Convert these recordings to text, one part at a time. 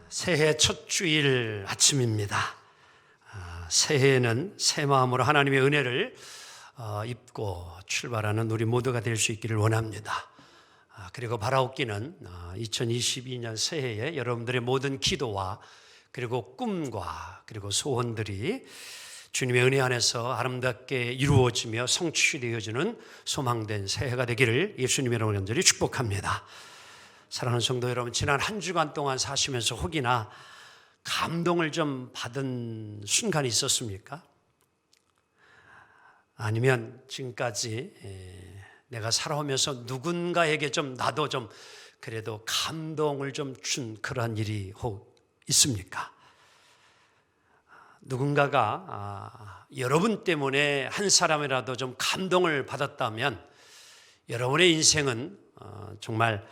새해 첫 주일 아침입니다. 새해에는 새 마음으로 하나님의 은혜를 입고 출발하는 우리 모두가 될 수 있기를 원합니다. 그리고 바라옵기는 2022년 새해에 여러분들의 모든 기도와 그리고 꿈과 그리고 소원들이 주님의 은혜 안에서 아름답게 이루어지며 성취되어지는 소망된 새해가 되기를 예수님의 이름으로 간절히 축복합니다. 사랑하는 성도 여러분, 지난 한 주간 동안 사시면서 혹이나 감동을 좀 받은 순간이 있었습니까? 아니면 지금까지 내가 살아오면서 누군가에게 좀 나도 좀 그래도 감동을 좀 준 그러한 일이 혹 있습니까? 누군가가 여러분 때문에 한 사람이라도 좀 감동을 받았다면 여러분의 인생은 정말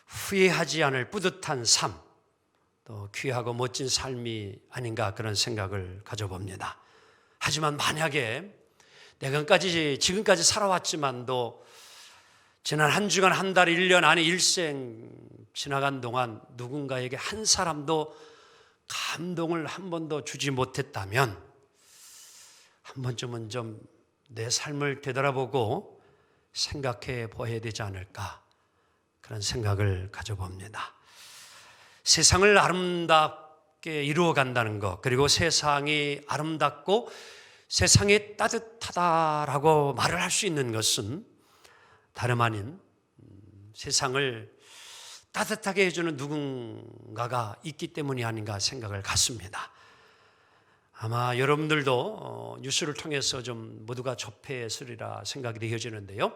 후회하지 않을 뿌듯한 삶, 또 귀하고 멋진 삶이 아닌가 그런 생각을 가져봅니다. 하지만 만약에 내가 지금까지 살아왔지만도 지난 한 주간, 한 달, 1년 안에 일생 지나간 동안 누군가에게 한 사람도 감동을 한 번도 주지 못했다면 한 번쯤은 좀 내 삶을 되돌아보고 생각해 보아야 되지 않을까 그런 생각을 가져봅니다. 세상을 아름답게 이루어간다는 것, 그리고 세상이 아름답고 세상이 따뜻하다라고 말을 할 수 있는 것은 다름 아닌 세상을 따뜻하게 해주는 누군가가 있기 때문이 아닌가 생각을 갖습니다. 아마 여러분들도 뉴스를 통해서 좀 모두가 접했으리라 생각이 되어지는데요.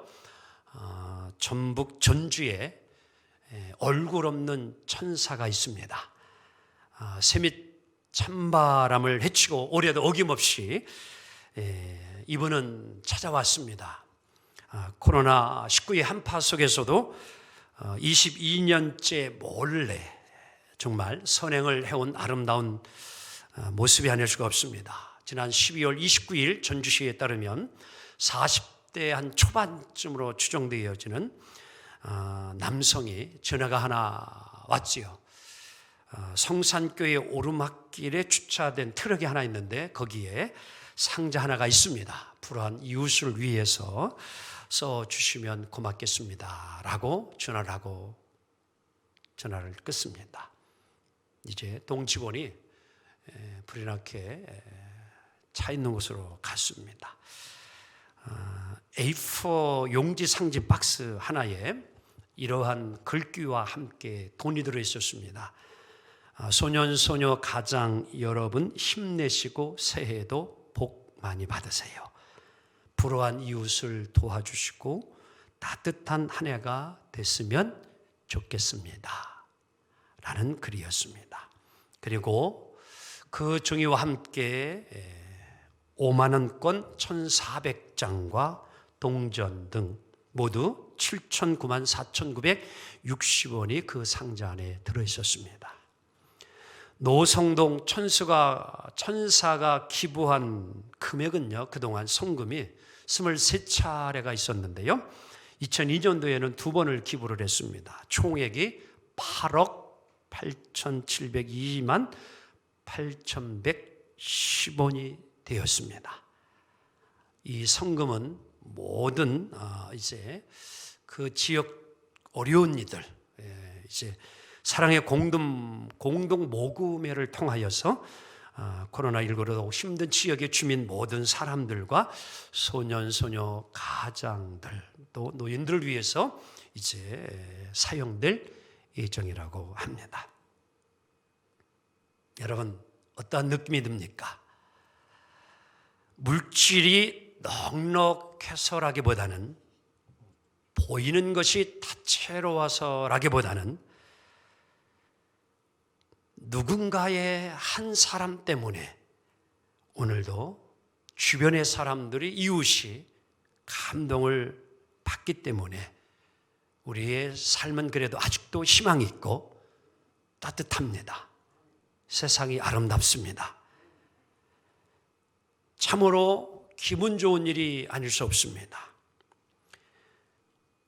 전북 전주에 얼굴 없는 천사가 있습니다. 새밑 찬바람을 헤치고 올해도 어김없이 이분은 찾아왔습니다. 코로나19의 한파 속에서도 22년째 몰래 정말 선행을 해온 아름다운 모습이 아닐 수가 없습니다. 지난 12월 29일 전주시에 따르면 40대 한 초반쯤으로 추정되어지는 남성이 전화가 하나 왔지요. 성산교회 오르막길에 주차된 트럭이 하나 있는데 거기에 상자 하나가 있습니다. 불우한 이웃을 위해서 써주시면 고맙겠습니다 라고 전화를 끊습니다. 이제 동직원이 불이 나게 차 있는 곳으로 갔습니다. A4 용지 상지 박스 하나에 이러한 글귀와 함께 돈이 들어있었습니다. 소년소녀 가장 여러분 힘내시고 새해도 복 많이 받으세요. 불우한 이웃을 도와주시고 따뜻한 한 해가 됐으면 좋겠습니다 라는 글이었습니다. 그리고 그 종이와 함께 5만 원권 1,400장과 동전 등 모두 7,009만 4,960원이 그 상자 안에 들어있었습니다. 노성동 천사가 기부한 금액은요, 그동안 송금이 23차례가 있었는데요. 2002년도에는 2번을 기부를 했습니다. 총액이 8억 8,702만 8,110원이 되었습니다. 이 성금은 모든 이제 그 지역 어려운 이들, 이제 사랑의 공동 모금회를 통하여서 코로나19로 힘든 지역의 주민 모든 사람들과 소년소녀 가장들 또 노인들을 위해서 이제 사용될 예정이라고 합니다. 여러분 어떠한 느낌이 듭니까? 물질이 넉넉해서라기보다는 보이는 것이 다채로워서라기보다는 누군가의 한 사람 때문에 오늘도 주변의 사람들이 이웃이 감동을 받기 때문에 우리의 삶은 그래도 아직도 희망이 있고 따뜻합니다. 세상이 아름답습니다. 참으로 기분 좋은 일이 아닐 수 없습니다.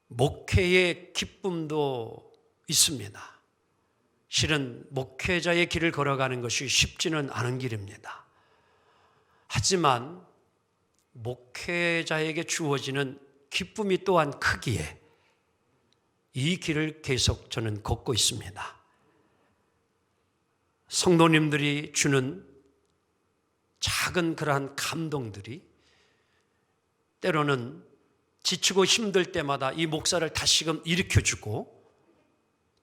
목회의 기쁨도 있습니다. 실은 목회자의 길을 걸어가는 것이 쉽지는 않은 길입니다. 하지만 목회자에게 주어지는 기쁨이 또한 크기에 이 길을 계속 저는 걷고 있습니다. 성도님들이 주는 작은 그러한 감동들이 때로는 지치고 힘들 때마다 이 목사를 다시금 일으켜주고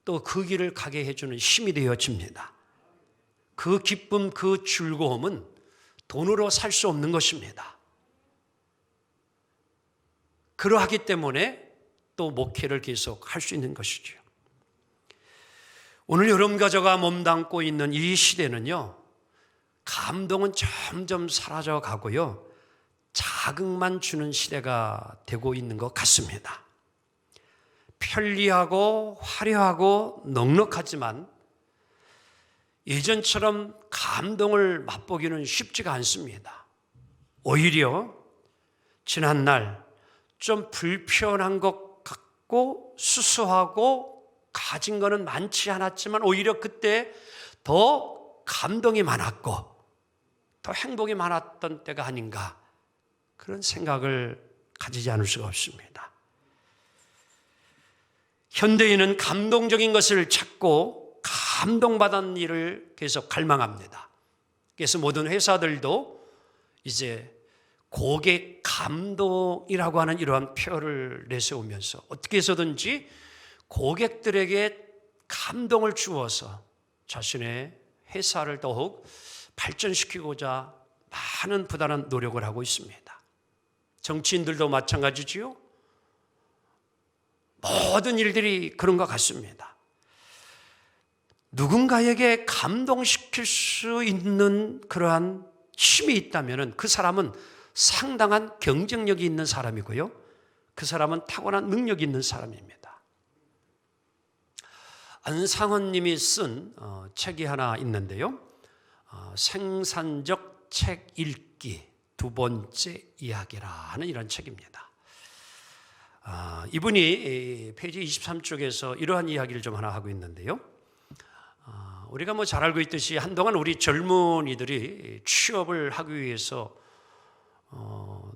또 그 길을 가게 해주는 힘이 되어집니다. 그 기쁨, 그 즐거움은 돈으로 살 수 없는 것입니다. 그러하기 때문에 또 목회를 계속 할 수 있는 것이죠. 오늘 여러분과 저가 몸담고 있는 이 시대는요, 감동은 점점 사라져 가고요, 자극만 주는 시대가 되고 있는 것 같습니다. 편리하고 화려하고 넉넉하지만 예전처럼 감동을 맛보기는 쉽지가 않습니다. 오히려 지난날 좀 불편한 것 같고 수수하고 가진 거는 많지 않았지만 오히려 그때 더 감동이 많았고 더 행복이 많았던 때가 아닌가, 그런 생각을 가지지 않을 수가 없습니다. 현대인은 감동적인 것을 찾고 감동받은 일을 계속 갈망합니다. 그래서 모든 회사들도 이제 고객 감동이라고 하는 이러한 표를 내세우면서 어떻게 해서든지 고객들에게 감동을 주어서 자신의 회사를 더욱 발전시키고자 많은 부단한 노력을 하고 있습니다. 정치인들도 마찬가지지요. 모든 일들이 그런 것 같습니다. 누군가에게 감동시킬 수 있는 그러한 힘이 있다면 그 사람은 상당한 경쟁력이 있는 사람이고요, 그 사람은 타고난 능력이 있는 사람입니다. 안상원 님이 쓴 책이 하나 있는데요, 생산적 책 읽기 두 번째 이야기라 하는 이런 책입니다. 이분이 페이지 23쪽에서 이러한 이야기를 좀 하나 하고 있는데요, 우리가 잘 알고 있듯이 한동안 우리 젊은이들이 취업을 하기 위해서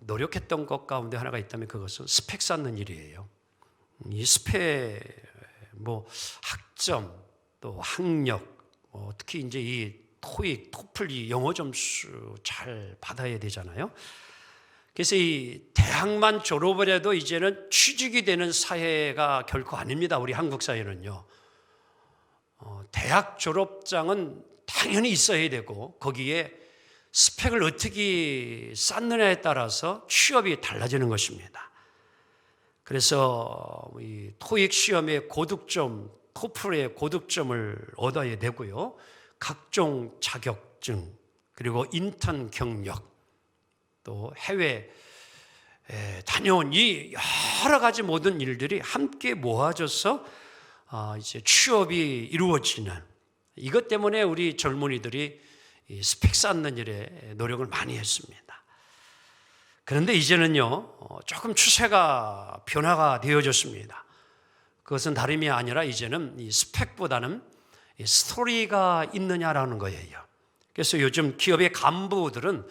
노력했던 것 가운데 하나가 있다면 그것은 스펙 쌓는 일이에요. 이 스펙, 학점, 또 학력, 특히 이제 이 토익, 토플, 이 영어 점수 잘 받아야 되잖아요. 그래서 이 대학만 졸업을 해도 이제는 취직이 되는 사회가 결코 아닙니다. 우리 한국 사회는요. 대학 졸업장은 당연히 있어야 되고 거기에 스펙을 어떻게 쌓느냐에 따라서 취업이 달라지는 것입니다. 그래서 이 토익 시험의 고득점, 토플의 고득점을 얻어야 되고요, 각종 자격증, 그리고 인턴 경력, 또 해외 다녀온 이 여러 가지 모든 일들이 함께 모아져서 이제 취업이 이루어지는, 이것 때문에 우리 젊은이들이 스펙 쌓는 일에 노력을 많이 했습니다. 그런데 이제는요, 조금 추세가 변화가 되어졌습니다. 그것은 다름이 아니라 이제는 이 스펙보다는 이 스토리가 있느냐라는 거예요. 그래서 요즘 기업의 간부들은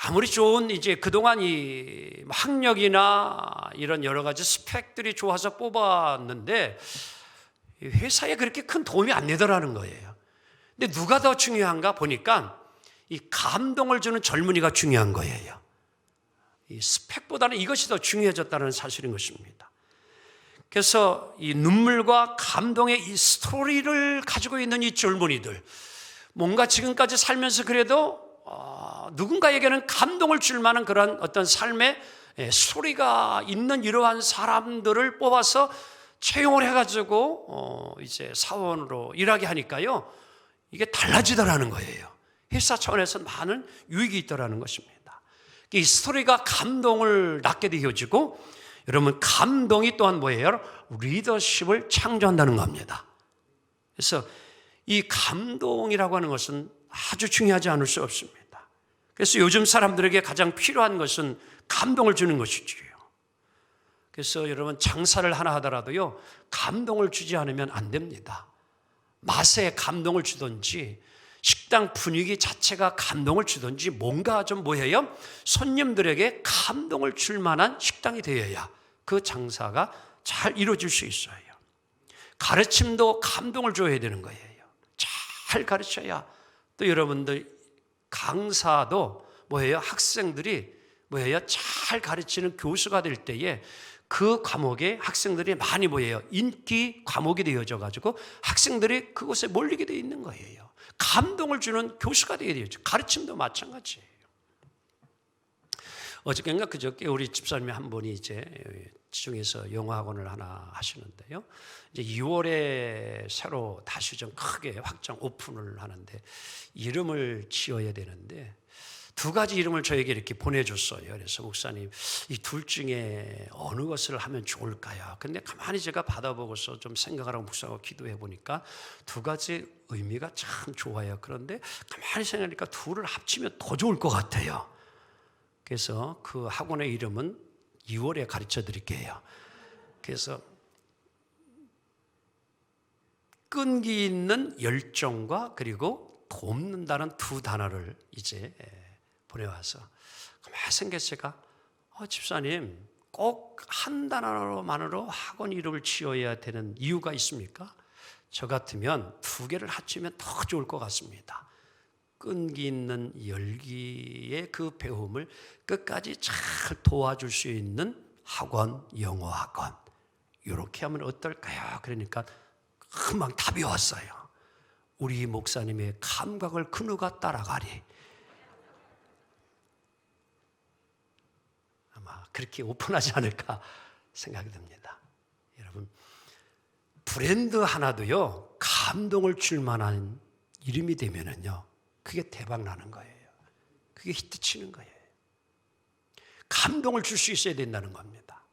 아무리 좋은 이제 그동안 이 학력이나 이런 여러 가지 스펙들이 좋아서 뽑았는데 회사에 그렇게 큰 도움이 안 되더라는 거예요. 근데 누가 더 중요한가 보니까 이 감동을 주는 젊은이가 중요한 거예요. 이 스펙보다는 이것이 더 중요해졌다는 사실인 것입니다. 그래서 이 눈물과 감동의 이 스토리를 가지고 있는 이 젊은이들, 뭔가 지금까지 살면서 그래도 누군가에게는 감동을 줄 만한 그런 어떤 삶의 스토리가 있는 이러한 사람들을 뽑아서 채용을 해가지고 이제 사원으로 일하게 하니까요, 이게 달라지더라는 거예요. 회사 차원에서 많은 유익이 있더라는 것입니다. 이 스토리가 감동을 낳게 되어지고, 여러분 감동이 또한 뭐예요? 리더십을 창조한다는 겁니다. 그래서 이 감동이라고 하는 것은 아주 중요하지 않을 수 없습니다. 그래서 요즘 사람들에게 가장 필요한 것은 감동을 주는 것이지요. 그래서 여러분 장사를 하나 하더라도요, 감동을 주지 않으면 안 됩니다. 맛에 감동을 주든지 식당 분위기 자체가 감동을 주든지 뭔가 좀 뭐예요? 손님들에게 감동을 줄 만한 식당이 되어야 그 장사가 잘 이루어질 수 있어요. 가르침도 감동을 줘야 되는 거예요. 잘 가르쳐야 또 여러분들 강사도 뭐예요? 학생들이 뭐예요? 잘 가르치는 교수가 될 때에 그 과목에 학생들이 많이 뭐예요? 인기 과목이 되어져 가지고 학생들이 그곳에 몰리게 되어 있는 거예요. 감동을 주는 교수가 되어야 되죠. 가르침도 마찬가지예요. 어저께인가 그저께 우리 집사님이 한 분이 이제 지중에서 영어학원을 하나 하시는데요. 이제 2월에 새로 다시 좀 크게 확장 오픈을 하는데 이름을 지어야 되는데 두 가지 이름을 저에게 이렇게 보내줬어요. 그래서 목사님, 이 둘 중에 어느 것을 하면 좋을까요? 근데 가만히 제가 받아보고서 좀 생각을 하고 묵상하고 기도해 보니까 두 가지 의미가 참 좋아요. 그런데 가만히 생각하니까 둘을 합치면 더 좋을 것 같아요. 그래서 그 학원의 이름은 2월에 가르쳐 드릴게요. 그래서 끈기 있는 열정과 그리고 돕는다는 두 단어를 이제 보내와서 가만히 생각해서 제가 집사님 꼭 한 단어만으로 학원 이름을 지어야 되는 이유가 있습니까? 저 같으면 두 개를 합치면 더 좋을 것 같습니다. 끈기 있는 열기의 그 배움을 끝까지 잘 도와줄 수 있는 학원, 영어 학원 이렇게 하면 어떨까요? 그러니까 금방 답이 왔어요. 우리 목사님의 감각을 그 누가 따라가리. 아마 그렇게 오픈하지 않을까 생각이 듭니다. 여러분, 브랜드 하나도요 감동을 줄 만한 이름이 되면은요 그게 대박 나는 거예요. 그게 히트 치는 거예요. 감동을 줄 수 있어야 된다는 겁니다.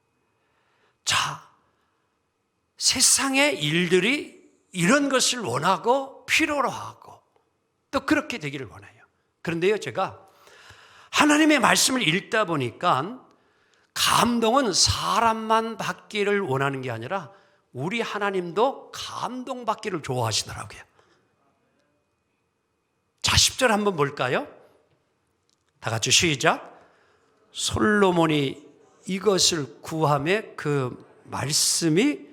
자, 세상의 일들이 이런 것을 원하고 필요로 하고 또 그렇게 되기를 원해요. 그런데요, 제가 하나님의 말씀을 읽다 보니까 감동은 사람만 받기를 원하는 게 아니라 우리 하나님도 감동받기를 좋아하시더라고요. 자, 10절 한번 볼까요? 다 같이 시작. 솔로몬이 이것을 구하매 그 말씀이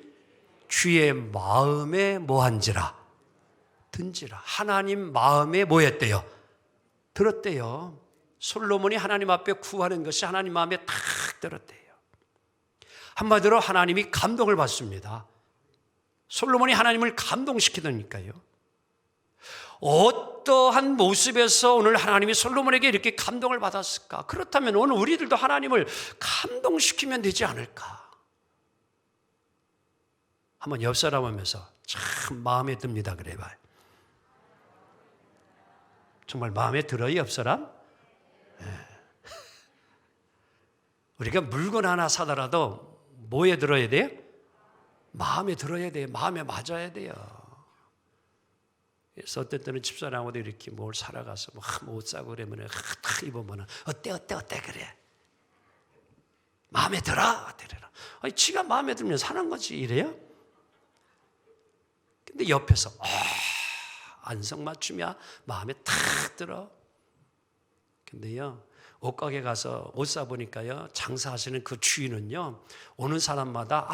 주의 마음에 뭐한지라 든지라. 하나님 마음에 뭐였대요? 들었대요. 솔로몬이 하나님 앞에 구하는 것이 하나님 마음에 탁 들었대요. 한마디로 하나님이 감동을 받습니다. 솔로몬이 하나님을 감동시키더니까요. 어떠한 모습에서 오늘 하나님이 솔로몬에게 이렇게 감동을 받았을까? 그렇다면 오늘 우리들도 하나님을 감동시키면 되지 않을까? 한번 옆 사람 하면서 참 마음에 듭니다 그래봐요. 정말 마음에 들어요, 옆 사람? 네. 우리가 물건 하나 사더라도 뭐에 들어야 돼요? 마음에 들어야 돼요. 마음에 맞아야 돼요. 그래서 어떤 때는 집사람하고도 이렇게 뭘 사러 가서 옷 사고 그러면 딱 입으면 어때 그래. 마음에 들어? 아니, 지가 마음에 들면 사는 거지 이래요? 근데 옆에서 안성맞춤이야 마음에 탁 들어. 근데요, 옷가게 가서 옷 사보니까요, 장사하시는 그 주인은요, 오는 사람마다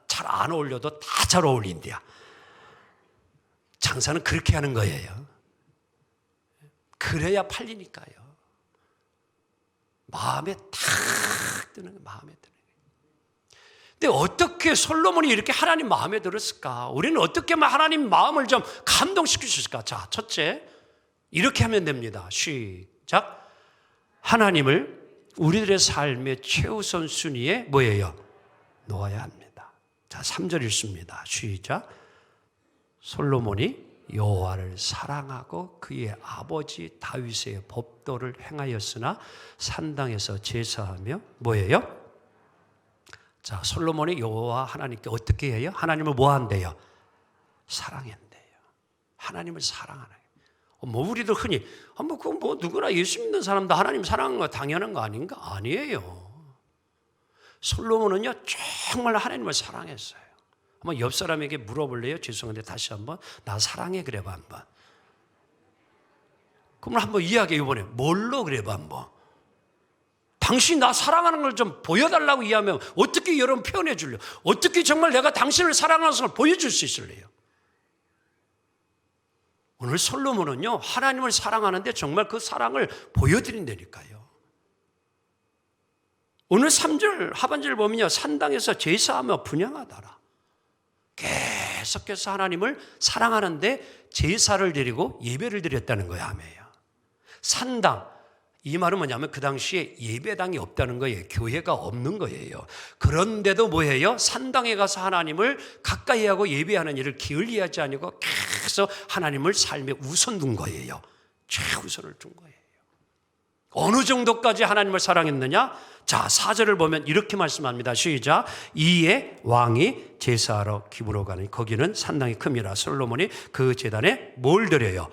잘 안 어울려도 다 잘 어울린대요. 장사는 그렇게 하는 거예요. 그래야 팔리니까요. 마음에 탁 드는 거예요. 마음에 드는 거예요. 근데 어떻게 솔로몬이 이렇게 하나님 마음에 들었을까? 우리는 어떻게 하면 하나님 마음을 좀 감동시킬 수 있을까? 자, 첫째, 이렇게 하면 됩니다. 시작. 하나님을 우리들의 삶의 최우선 순위에 뭐예요? 놓아야 합니다. 자, 3절 읽습니다. 시작. 솔로몬이 여호와를 사랑하고 그의 아버지 다윗의 법도를 행하였으나 산당에서 제사하며 뭐예요? 자, 솔로몬이 여호와 하나님께 어떻게 해요? 하나님을 뭐 한대요? 사랑한대요. 하나님을 사랑하는. 우리도 흔히 누구나 예수 믿는 사람도 하나님 사랑하는 거 당연한 거 아닌가? 아니에요. 솔로몬은요 정말 하나님을 사랑했어요. 한번 옆 사람에게 물어볼래요? 죄송한데 다시 한번. 나 사랑해 그래봐 한번. 그러면 한번 이야기해 보네. 뭘로 그래봐 한번. 당신이 나 사랑하는 걸 좀 보여달라고 이야기하면 어떻게 여러분 표현해 줄래요? 어떻게 정말 내가 당신을 사랑하는 것을 보여줄 수 있을래요? 오늘 솔로몬은요, 하나님을 사랑하는데 정말 그 사랑을 보여드린다니까요. 오늘 3절 하반절 보면요, 산당에서 제사하며 분향하더라. 계속해서 하나님을 사랑하는데 제사를 드리고 예배를 드렸다는 거야, 아멘이요. 산당, 이 말은 뭐냐면 그 당시에 예배당이 없다는 거예요. 교회가 없는 거예요. 그런데도 뭐예요? 산당에 가서 하나님을 가까이 하고 예배하는 일을 게을리하지 아니고 계속 하나님을 삶에 우선 둔 거예요. 최우선을 둔 거예요. 어느 정도까지 하나님을 사랑했느냐? 자, 4절을 보면 이렇게 말씀합니다. 시작. 이에 왕이 제사하러 기브로 가니 거기는 산당이 큽니다. 솔로몬이 그 제단에 뭘 드려요?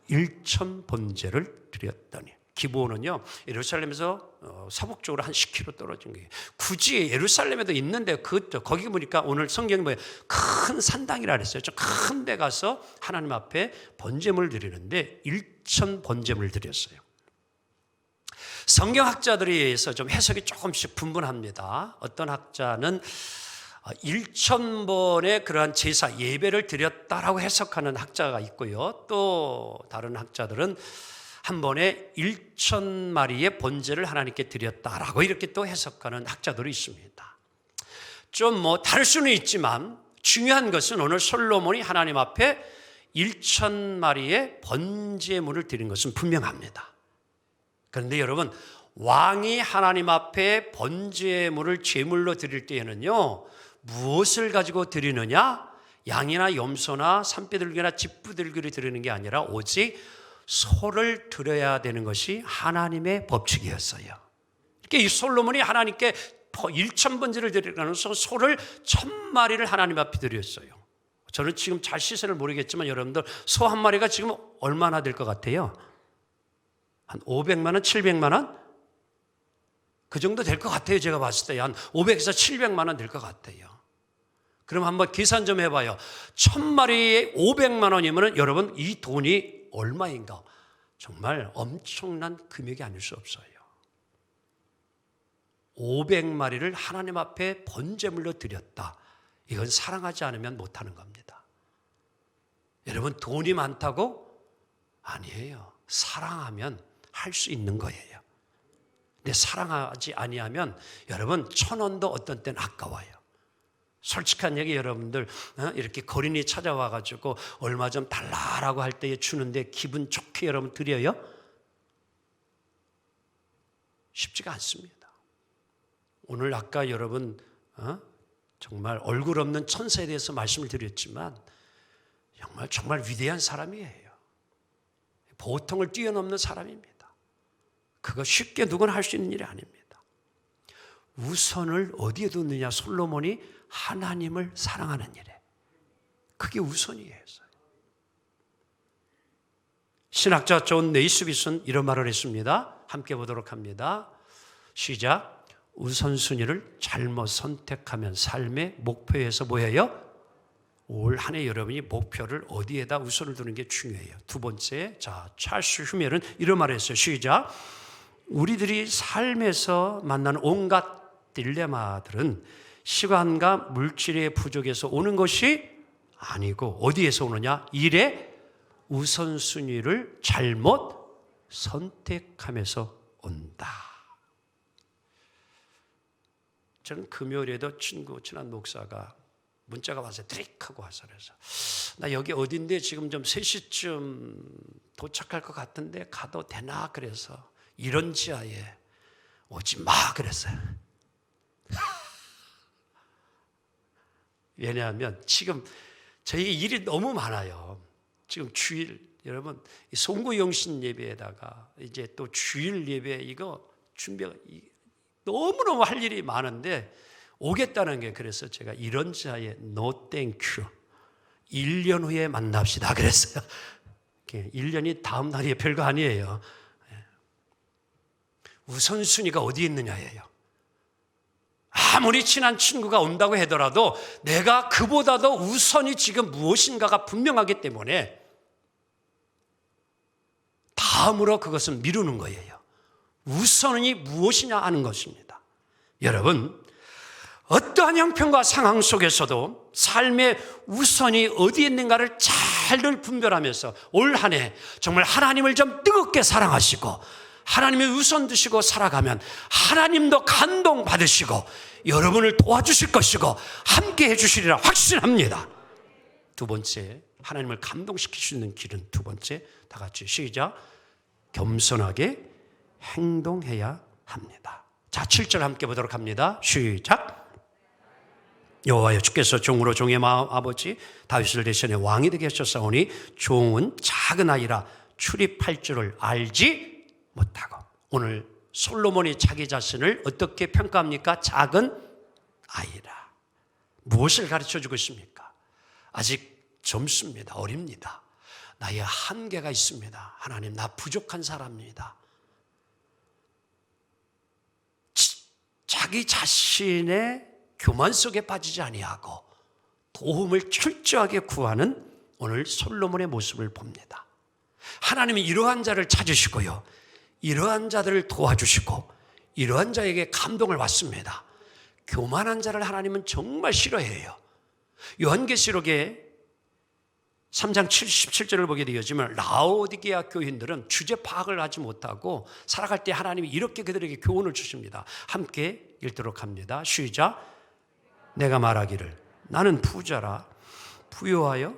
1천 번제를 드렸더니. 기브온은요, 예루살렘에서 서북쪽으로 한 10km 떨어진 거예요. 굳이 예루살렘에도 있는데 거기 보니까 오늘 성경이 뭐예요? 큰 산당이라 그랬어요. 좀 큰 데 가서 하나님 앞에 번제물 드리는데 1천 번제물 드렸어요. 성경학자들에서 좀 해석이 조금씩 분분합니다. 어떤 학자는 1,000번의 그러한 제사 예배를 드렸다라고 해석하는 학자가 있고요. 또 다른 학자들은 한 번에 1,000마리의 번제를 하나님께 드렸다라고 이렇게 또 해석하는 학자들이 있습니다. 좀 다를 수는 있지만 중요한 것은 오늘 솔로몬이 하나님 앞에 1,000마리의 번제물을 드린 것은 분명합니다. 그런데 여러분, 왕이 하나님 앞에 번제물을 제물로 드릴 때에는요, 무엇을 가지고 드리느냐? 양이나 염소나 산비둘기나 집부들기를 드리는 게 아니라 오직 소를 드려야 되는 것이 하나님의 법칙이었어요. 이렇게 이 솔로몬이 하나님께 1,000번제를 드리라는 소를 1,000마리를 하나님 앞에 드렸어요. 저는 지금 잘 시세를 모르겠지만 여러분들 소 한 마리가 지금 얼마나 될 것 같아요? 한 500만 원, 700만 원? 그 정도 될 것 같아요. 제가 봤을 때 한 500에서 700만 원 될 것 같아요. 그럼 한번 계산 좀 해봐요. 1,000마리에 500만 원이면 여러분 이 돈이 얼마인가? 정말 엄청난 금액이 아닐 수 없어요. 500마리를 하나님 앞에 번제물로 드렸다. 이건 사랑하지 않으면 못하는 겁니다. 여러분 돈이 많다고? 아니에요. 사랑하면 할 수 있는 거예요. 근데 사랑하지 아니하면 여러분 1,000원도 어떤 때는 아까워요. 솔직한 얘기 여러분들 이렇게 거린이 찾아와가지고 얼마 좀 달라라고 할 때에 주는데 기분 좋게 여러분 드려요? 쉽지가 않습니다. 오늘 아까 여러분 정말 얼굴 없는 천사에 대해서 말씀을 드렸지만 정말 위대한 사람이에요. 보통을 뛰어넘는 사람입니다. 그거 쉽게 누구나 할 수 있는 일이 아닙니다. 우선을 어디에 뒀느냐? 솔로몬이 하나님을 사랑하는 일에. 그게 우선이에요. 신학자 존 네이스빗은 이런 말을 했습니다. 함께 보도록 합니다. 시작. 우선순위를 잘못 선택하면 삶의 목표에서 뭐예요? 올 한 해 여러분이 목표를 어디에다 우선을 두는 게 중요해요. 두 번째, 자, 찰스 휴멜은 이런 말을 했어요. 시작. 우리들이 삶에서 만나는 온갖 딜레마들은 시간과 물질의 부족에서 오는 것이 아니고 어디에서 오느냐? 일의 우선순위를 잘못 선택하면서 온다. 저는 금요일에도 친한 목사가 문자가 와서 드릭하고 와서 그래서 나 여기 어딘데 지금 좀 3시쯤 도착할 것 같은데 가도 되나? 그래서 이런 지하에 오지 마 그랬어요. 왜냐하면 지금 저희 일이 너무 많아요. 지금 주일 여러분 송구영신 예배에다가 이제 또 주일 예배 이거 준비가 너무너무 할 일이 많은데 오겠다는 게 그래서 제가 이런 자에 no thank you 1년 후에 만납시다 그랬어요. 1년이 다음 날이 별거 아니에요. 우선순위가 어디 있느냐예요. 아무리 친한 친구가 온다고 하더라도 내가 그보다도 우선이 지금 무엇인가가 분명하기 때문에 다음으로 그것은 미루는 거예요. 우선이 무엇이냐 하는 것입니다. 여러분, 어떠한 형편과 상황 속에서도 삶의 우선이 어디에 있는가를 잘 분별하면서 올 한 해 정말 하나님을 좀 뜨겁게 사랑하시고 하나님의 우선 두시고 살아가면 하나님도 감동받으시고 여러분을 도와주실 것이고 함께 해주시리라 확신합니다. 두 번째, 하나님을 감동시킬 수 있는 길은 두 번째, 다 같이 시작. 겸손하게 행동해야 합니다. 자, 7절 함께 보도록 합니다. 시작. 여호와여, 주께서 종으로 종의 마음 아버지 다윗을 대신해 왕이 되게 하셨사오니 종은 작은 아이라 출입할 줄을 알지 못하고. 오늘 솔로몬이 자기 자신을 어떻게 평가합니까? 작은 아이라. 무엇을 가르쳐주고 있습니까? 아직 젊습니다. 어립니다. 나의 한계가 있습니다. 하나님, 나 부족한 사람입니다. 자기 자신의 교만 속에 빠지지 아니하고 도움을 철저하게 구하는 오늘 솔로몬의 모습을 봅니다. 하나님이 이러한 자를 찾으시고요, 이러한 자들을 도와주시고 이러한 자에게 감동을 받습니다. 교만한 자를 하나님은 정말 싫어해요. 요한계시록에 3장 77절을 보게 되어지면 라오디게아 교인들은 주제 파악을 하지 못하고 살아갈 때 하나님이 이렇게 그들에게 교훈을 주십니다. 함께 읽도록 합니다. 시작. 내가 말하기를 나는 부자라 부요하여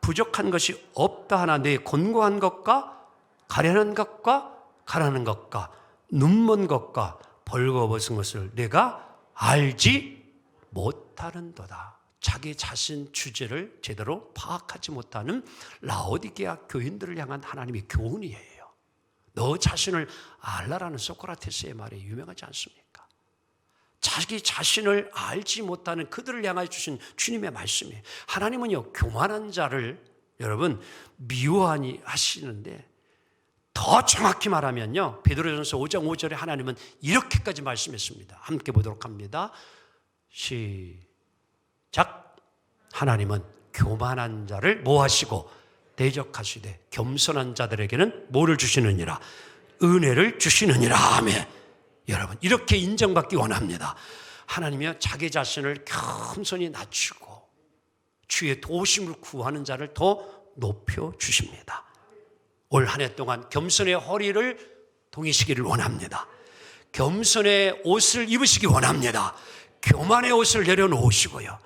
부족한 것이 없다 하나 내 곤고한 것과 가련한 것과 가라는 것과 눈먼 것과 벌거벗은 것을 내가 알지 못하는도다. 자기 자신 주제를 제대로 파악하지 못하는 라오디게아 교인들을 향한 하나님의 교훈이에요. 너 자신을 알라라는 소크라테스의 말이 유명하지 않습니까? 자기 자신을 알지 못하는 그들을 향하여 주신 주님의 말씀이에요. 하나님은요, 교만한 자를 여러분 미워하니 하시는데 더 정확히 말하면요, 베드로전서 5장 5절에 하나님은 이렇게까지 말씀했습니다. 함께 보도록 합니다. 시작. 하나님은 교만한 자를 뭐 하시고 대적하시되 겸손한 자들에게는 뭐를 주시느니라? 은혜를 주시느니라. 아멘. 여러분, 이렇게 인정받기 원합니다. 하나님이요, 자기 자신을 겸손히 낮추고 주의 도우심을 구하는 자를 더 높여주십니다. 올 한 해 동안 겸손의 허리를 동이시기를 원합니다. 겸손의 옷을 입으시기 원합니다. 교만의 옷을 내려놓으시고요,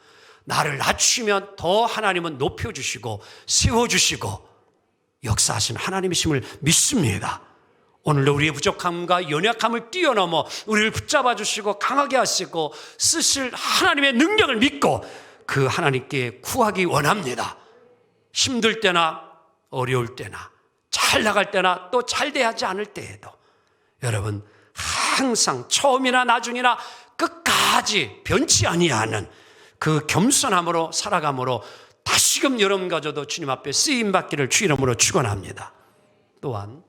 나를 낮추면 더 하나님은 높여주시고 세워주시고 역사하신 하나님이심을 믿습니다. 오늘도 우리의 부족함과 연약함을 뛰어넘어 우리를 붙잡아 주시고 강하게 하시고 쓰실 하나님의 능력을 믿고 그 하나님께 구하기 원합니다. 힘들 때나 어려울 때나 잘 나갈 때나 또 잘 돼야지 않을 때에도 여러분 항상 처음이나 나중이나 끝까지 변치 아니하는 그 겸손함으로 살아감으로 다시금 여러분과저도 주님 앞에 쓰임받기를 주 이름으로 축원합니다. 또한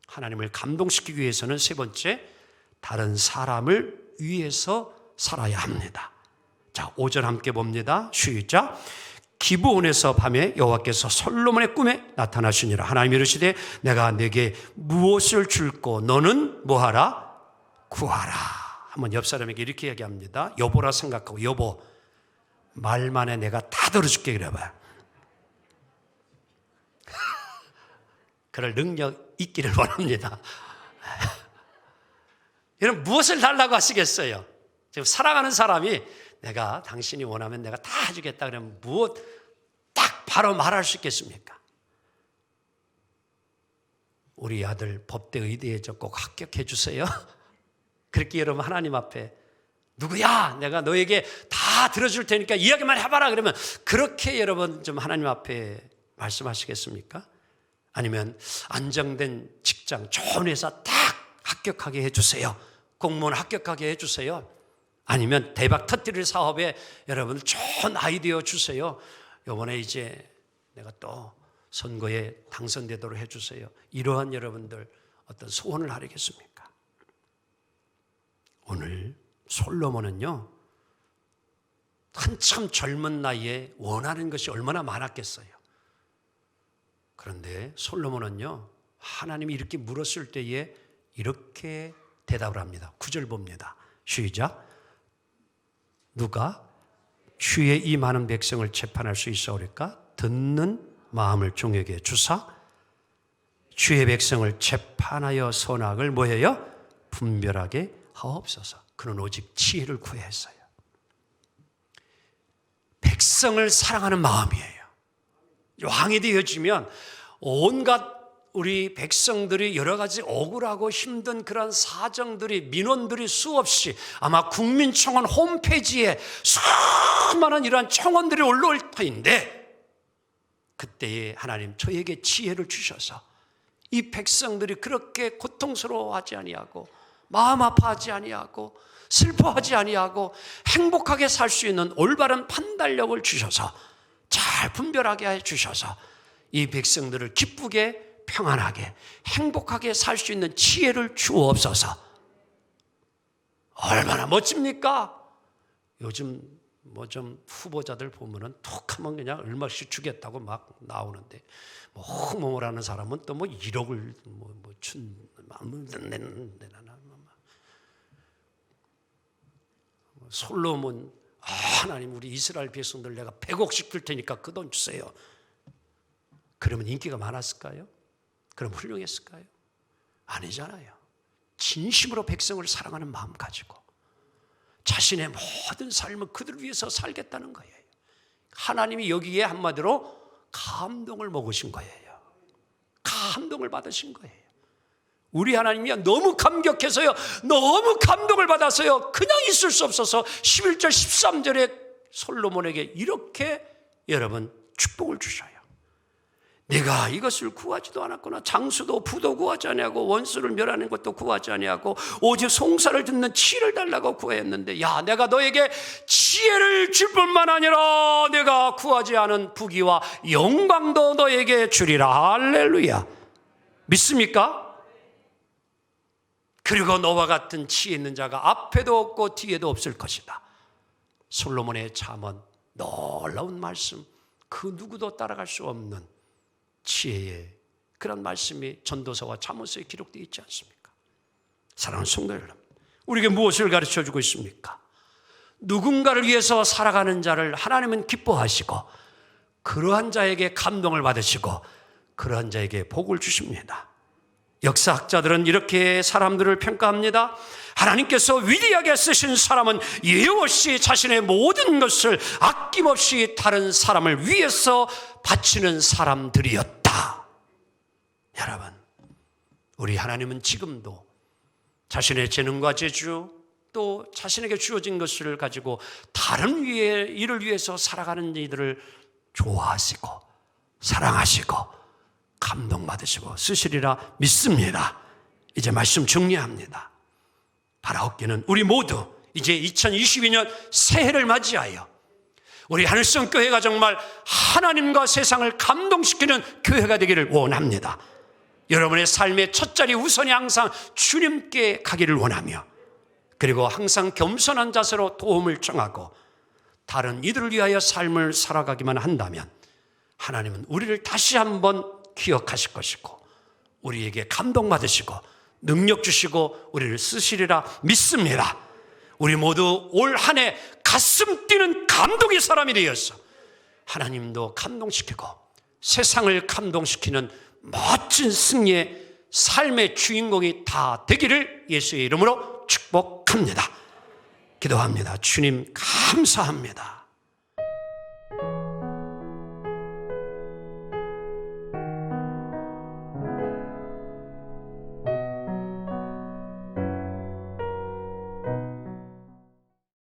하나님을 감동시키기 위해서는 세 번째, 다른 사람을 위해서 살아야 합니다. 자, 5절 함께 봅니다. 시작. 기브온에서 밤에 여호와께서 솔로몬의 꿈에 나타나시니라. 하나님이 이르시되 내가 내게 무엇을 줄고 너는 뭐하라? 구하라. 한번 옆 사람에게 이렇게 얘기합니다. 여보라 생각하고, 여보 말만 해 내가 다 들어줄게 그래봐요. 그럴 능력 있기를 원합니다. 여러분, 무엇을 달라고 하시겠어요? 지금 사랑하는 사람이 내가 당신이 원하면 내가 다 해주겠다 그러면 무엇 딱 바로 말할 수 있겠습니까? 우리 아들 법대 의대에 꼭 합격해 주세요. 그렇게 여러분 하나님 앞에 누구야? 내가 너에게 다 들어줄 테니까 이야기만 해봐라 그러면 그렇게 여러분 좀 하나님 앞에 말씀하시겠습니까? 아니면 안정된 직장, 좋은 회사 딱 합격하게 해주세요. 공무원 합격하게 해주세요. 아니면 대박 터뜨릴 사업에 여러분 좋은 아이디어 주세요. 이번에 이제 내가 또 선거에 당선되도록 해주세요. 이러한 여러분들 어떤 소원을 하겠습니까? 오늘 솔로몬은요, 한참 젊은 나이에 원하는 것이 얼마나 많았겠어요. 그런데 솔로몬은요, 하나님이 이렇게 물었을 때에 이렇게 대답을 합니다. 9절 봅니다. 시작. 누가 주의 이 많은 백성을 재판할 수 있사오리까? 듣는 마음을 종에게 주사 주의 백성을 재판하여 선악을 뭐예요? 분별하게 하옵소서. 그는 오직 지혜를 구했어요. 백성을 사랑하는 마음이에요. 왕이 되어지면 온갖 우리 백성들이 여러 가지 억울하고 힘든 그런 사정들이, 민원들이 수없이 아마 국민청원 홈페이지에 수많은 이러한 청원들이 올라올 터인데, 그때에 하나님 저에게 지혜를 주셔서 이 백성들이 그렇게 고통스러워하지 아니하고 마음 아파하지 아니하고 슬퍼하지 아니하고 행복하게 살 수 있는 올바른 판단력을 주셔서 잘 분별하게 해 주셔서 이 백성들을 기쁘게 평안하게 행복하게 살 수 있는 지혜를 주옵소서. 얼마나 멋집니까? 요즘 뭐 좀 후보자들 보면은 톡 하면 그냥 얼마씩 주겠다고 막 나오는데, 뭐 홍모라는 사람은 또 뭐 1억을 솔로몬, 하나님 우리 이스라엘 백성들 내가 100억씩 줄 테니까 그 돈 주세요. 그러면 인기가 많았을까요? 그럼 훌륭했을까요? 아니잖아요. 진심으로 백성을 사랑하는 마음 가지고 자신의 모든 삶을 그들 위해서 살겠다는 거예요. 하나님이 여기에 한마디로 감동을 먹으신 거예요. 감동을 받으신 거예요. 우리 하나님이 너무 감격해서요, 너무 감동을 받아서요, 그냥 있을 수 없어서 11절 13절에 솔로몬에게 이렇게 여러분 축복을 주셔요. 내가 이것을 구하지도 않았구나. 장수도 부도 구하지 아니하고 원수를 멸하는 것도 구하지 아니하고 오직 송사를 듣는 지혜를 달라고 구했는데, 야, 내가 너에게 지혜를 줄 뿐만 아니라 내가 구하지 않은 부귀와 영광도 너에게 주리라. 할렐루야. 믿습니까? 그리고 너와 같은 지혜 있는 자가 앞에도 없고 뒤에도 없을 것이다. 솔로몬의 잠언, 놀라운 말씀, 그 누구도 따라갈 수 없는 지혜의 그런 말씀이 전도서와 잠언서에 기록되어 있지 않습니까? 사랑하는 성도 여러분, 우리에게 무엇을 가르쳐주고 있습니까? 누군가를 위해서 살아가는 자를 하나님은 기뻐하시고 그러한 자에게 감동을 받으시고 그러한 자에게 복을 주십니다. 역사학자들은 이렇게 사람들을 평가합니다. 하나님께서 위대하게 쓰신 사람은 예외 없이 자신의 모든 것을 아낌없이 다른 사람을 위해서 바치는 사람들이었다. 여러분, 우리 하나님은 지금도 자신의 재능과 재주 또 자신에게 주어진 것을 가지고 다른 일을 위해서 살아가는 이들을 좋아하시고 사랑하시고 감동받으시고 쓰시리라 믿습니다. 이제 말씀 정리합니다. 바라옵기는 우리 모두 이제 2022년 새해를 맞이하여 우리 하늘성 교회가 정말 하나님과 세상을 감동시키는 교회가 되기를 원합니다. 여러분의 삶의 첫 자리 우선이 항상 주님께 가기를 원하며, 그리고 항상 겸손한 자세로 도움을 청하고 다른 이들을 위하여 삶을 살아가기만 한다면 하나님은 우리를 다시 한번 기억하실 것이고 우리에게 감동받으시고 능력 주시고 우리를 쓰시리라 믿습니다. 우리 모두 올 한 해 가슴 뛰는 감동의 사람이 되어서 하나님도 감동시키고 세상을 감동시키는 멋진 승리의 삶의 주인공이 다 되기를 예수의 이름으로 축복합니다. 기도합니다. 주님 감사합니다.